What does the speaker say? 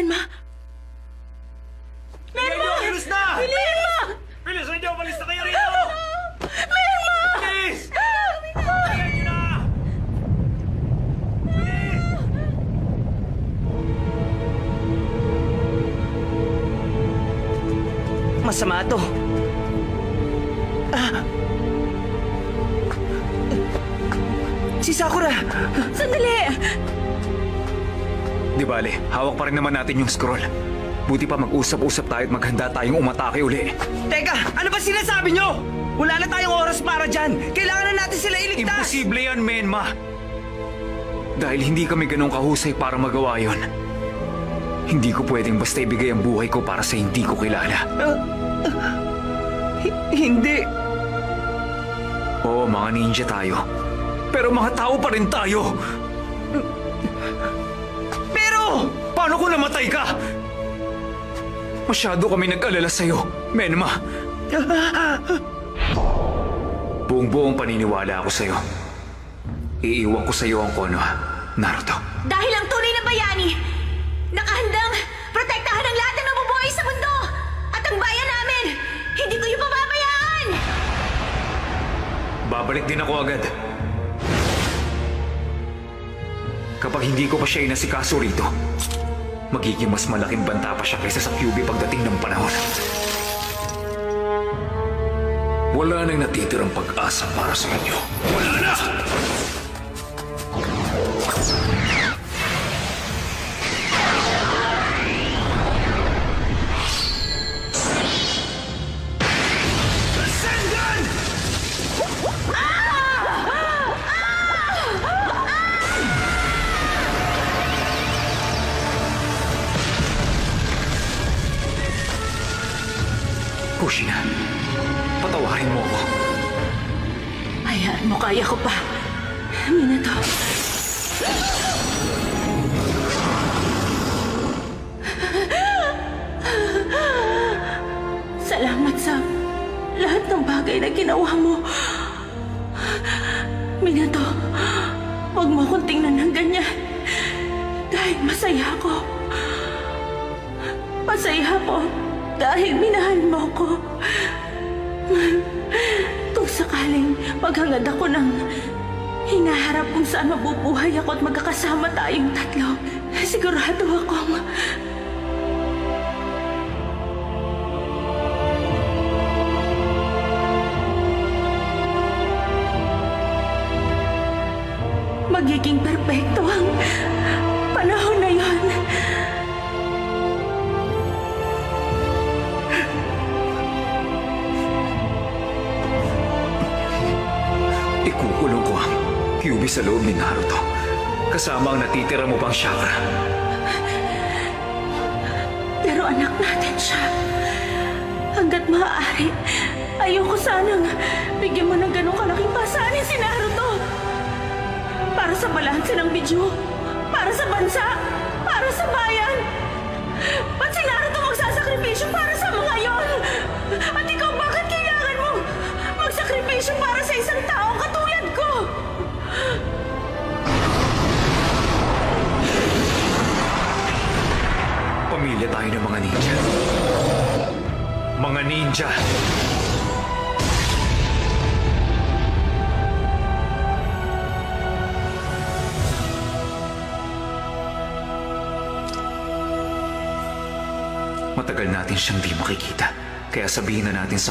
Menma! Menma! Bilis na! Menma! Bilis na niyo! Malis na kayo rito! Menma! Bilis! Kaya niyo na! Bilis! Masama to. Si Sakura! Sandali! Di bale, hawak pa rin naman natin yung scroll. Buti pa mag-usap-usap tayo at maghanda tayong umatake uli. Teka, ano ba sinasabi nyo? Wala na tayong oras para dyan. Kailangan na natin sila iligtas. Imposible yan, Menma! Dahil hindi kami ganun kahusay para magawa yon. Hindi ko pwedeng basta ibigay ang buhay ko para sa hindi ko kilala. Hindi. Oo, mga ninja tayo. Pero mga tao pa rin tayo! Pero! Paano kung namatay ka? Masyado kami nag-alala sa'yo, Menma. Buong-buong paniniwala ako sa'yo. Iiwan ko sa'yo ang Konoha, Naruto. Dahil ang tunay na bayani, nakahandang protektahan ang lahat ng nabubuhay sa mundo! At ang bayan namin, hindi ko yung pababayaan! Babalik din ako agad. Kapag hindi ko pa siya inasikaso rito, magiging mas malaking banta pa siya kaysa sa QB pagdating ng panahon. Wala nang natitirang pag-asa para sa inyo. Wala na! Kushina, patawarin mo ako. Hayaan mo, kaya ko pa. Minato. Salamat sa lahat ng bagay na ginawa mo. Minato, huwag mo akong tingnan ng ganyan. Dahil masaya ako. Masaya ako dahil minahal mo ko. Kung sakaling maghangad ako ng hinaharap kung saan mabubuhay ako at magkakasama tayong tatlo, sigurado akong magiging perpekto ang panahon na yon. Ikukulong ko ang QB sa loob ni Naruto. Kasama ang natitira mo pang chakra. Pero anak natin siya. Hanggat maaari, ayoko sanang bigyan mo ng ganong kalaking pasanin si Naruto. Para sa balanse ng Bidyo, para sa bansa, para sa bayan. Ba't si Naruto magsasakripisyo para sa mga yon? At ikaw bakit kailangan mo magsakripisyo para sa isang tao katulad ko? Pamilya tayo ng mga ninja. Mga ninja! Matagal natin siyang di makikita. Kaya sabihin na natin sa